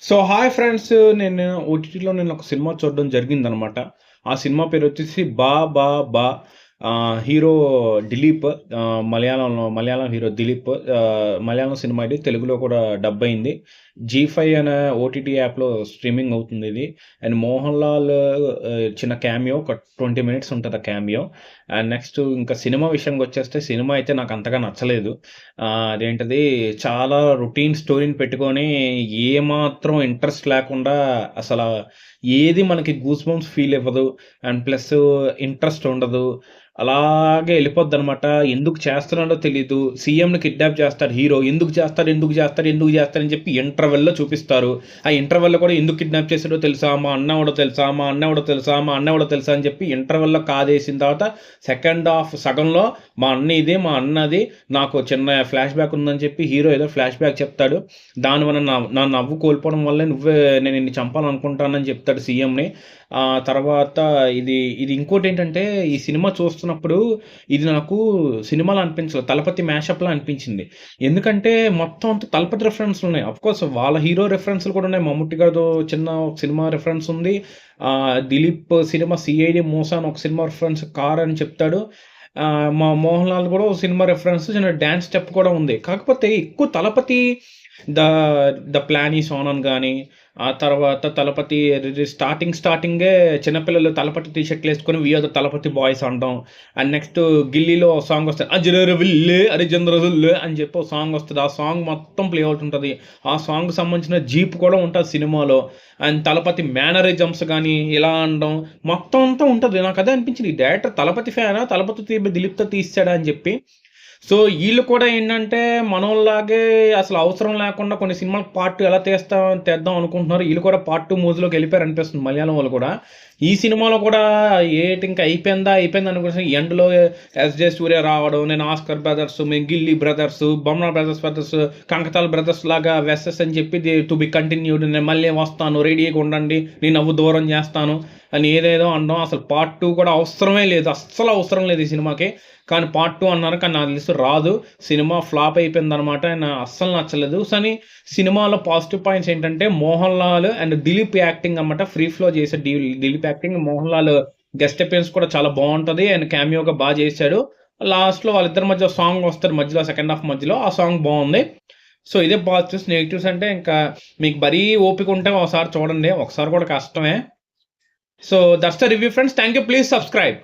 So, hi friends. నేను ఓటీటీలో ఒక సినిమా చూడడం జరిగిందనమాట. ఆ సినిమా పేరొచ్చేసి 'బా బా బా'. Hero 'Dilip'. Malayalam hero 'Dilip'. Malayalam cinema ఇది. తెలుగులో కూడా డబ్ అయింది. జీ5 అనే ఓటీటీ యాప్‌లో స్ట్రీమింగ్ అవుతుంది ఇది. అండ్ 'మోహన్ లాల్' చిన్న క్యామియో ఒక 20 మినిట్స్ ఉంటది ఆ క్యామియో. అండ్ నెక్స్ట్ ఇంకా సినిమా విషయానికొచ్చేస్తే సినిమా అయితే నాకు అంతగా నచ్చలేదు. అదేంటది చాలా రొటీన్ స్టోరీని పెట్టుకొని ఏమాత్రం ఇంట్రెస్ట్ లేకుండా అసల ఏది మనకి గూస్ బంప్స్ ఫీల్ ఇవ్వదు. అండ్ ప్లస్ ఇంట్రెస్ట్ ఉండదు. అలాగే ఎళ్ళిపోద్దనమాట. ఎందుకు చేస్తున్నాడో తెలీదు. సీఎంని కిడ్నాప్ చేస్తాడు హీరో. ఎందుకు చేస్తారు? ఎందుకు చేస్తారు? ఎందుకు చేస్తారని చెప్పి ఇంటర్వెల్‌లో చూపిస్తారు. ఆ ఇంటర్వెల్‌లో కూడా ఎందుకు కిడ్నాప్ చేసాడో తెలుసా? మా అన్న ఎవడో తెలుసా? మా అన్న ఎవడో తెలుసా? మా అన్న ఎవడో తెలుసా? అని చెప్పి ఇంటర్వెల్‌లో కాదేసిన తర్వాత సెకండ్ హాఫ్ సగంలో మా అన్న ఇది, మా అన్నది, నాకు చిన్న ఫ్లాష్ బ్యాక్ ఉందని చెప్పి హీరో ఏదో ఫ్లాష్ బ్యాక్ చెప్తాడు. దానివల్ల నా నవ్వు కోల్పోవడం వల్లే నేను నిన్ను చంపాలనుకుంటానని చెప్తాడు సీఎంని. తర్వాత ఇది ఇంకోటేంటంటే ఈ సినిమా చూస్తున్నప్పుడు ఇది నాకు సినిమాలా అనిపించలేదు. 'తలపతి' మ్యాషప్‌లా అనిపించింది. ఎందుకంటే మొత్తం అంతా 'తలపతి' రిఫరెన్స్‌లున్నాయి. అఫ్‌కోర్స్ వాళ్ళ హీరో రిఫరెన్స్‌లు కూడా ఉన్నాయి. 'మమ్ముట్టి' గారిదో చిన్న సినిమా రిఫరెన్స్ ఉంది. 'దిలీప్' సినిమా 'సీఐడీ మూస' అని ఒక సినిమా రిఫరెన్స్ 'కార్' అని చెప్తాడు. మా 'మోహన్ లాల్' కూడా ఒక సినిమా రిఫరెన్స్ చిన్న డాన్స్ స్టెప్ కూడా ఉంది. కాకపోతే ఎక్కువ 'Thalapathy' the 'the plan is on' అని గాని, ఆ తర్వాత 'తలపతి' స్టార్టింగే చిన్నపిల్లలు 'తలపతి' టీ షర్ట్‌లేసుకొని 'we are the Thalapathy boys' అనడం. అండ్ నెక్స్ట్ 'గిల్లీలో' ఒక సాంగ్ వస్తది. 'అజరర్ విల్లే అరిజంద్రదుల్లే' అని చెప్పి ఒక సాంగ్ వస్తది. ఆ సాంగ్ మొత్తం ప్లే అవుతుంటది. ఆ సాంగ్‌కి సంబంధించిన జీప్ కూడా ఉంటది సినిమాలో. అండ్ 'తలపతి' మేనరిజమ్స్ గాని ఇలా అనడం మొత్తం అంతా ఉంటది. నాకదే అనిపించింది. ఈ డైరెక్టర్ 'తలపతి' ఫ్యానా? 'తలపతి' 'దిలీప్‌తో' తీసేసాడా అని చెప్పి. సో, ఈళ్ళు కూడా ఏంటంటే మనోళ్ళలాగే అసలు అవసరం లేకుండా కొన్ని సినిమాలకు పార్ట్ 2 ఎలా తెద్దాం అనుకుంటున్నారు. ఈళ్ళు కూడా పార్ట్ 2 మోజులోకెళ్ళిపోయారనిపిస్తుంది మలయాళం వాళ్ళు కూడా. ఈ సినిమాలో కూడా ఏటింక అయిపోయిందా అనుకునేసి ఎండ్‌లో 'ఎస్‌జే సూర్య' రావడం, నేను 'ఆస్కార్ బ్రదర్స్', మేము 'గిల్లీ బ్రదర్స్', 'బొమ్మన బ్రదర్స్', 'కంకతాల్ బ్రదర్స్' లాగా వెసెస్ అని చెప్పి టు బి కంటిన్యూడ్, నేను మళ్ళీ వస్తాను రెడీగా ఉండండి, నీ నవ్వు దూరం చేస్తాను అని ఏదేదో అనడం. అసలు పార్ట్ 2 కూడా అవసరమే లేదు. అస్సలు అవసరం లేదు ఈ సినిమాకి. కానీ పార్ట్ 2 అన్నారు. కానీ నాకు తెలిసి రాదు. సినిమా ఫ్లాప్ అయిపోయిందనమాట. అస్సలు నచ్చలేదు. సినిమాలో పాజిటివ్ పాయింట్స్ ఏంటంటే 'మోహన్ లాల్' అండ్ 'దిలీప్' యాక్టింగ్ అనమాట. ఫ్రీ ఫ్లో చేసే 'Dilip' acting. 'Mohan Lal' guest appearance కూడా చాలా బావుంటది. అండ్ క్యామియోగా చేశాడు. లాస్ట్‌లో వాళ్ళిద్దరి మధ్య సాంగ్ వస్తది మధ్యలో, సెకండ్ హాఫ్ మధ్యలో. ఆ సాంగ్ బావుంది. సో, ఇదే పాజిటివ్స్. నెగెటివ్స్ అంటే ఇంకా మీకు మరీ ఓపిక ఉంటే ఒకసారి చూడండి. ఒకసారి కూడా కష్టమే. So, that's the review friends. Thank you. Please subscribe.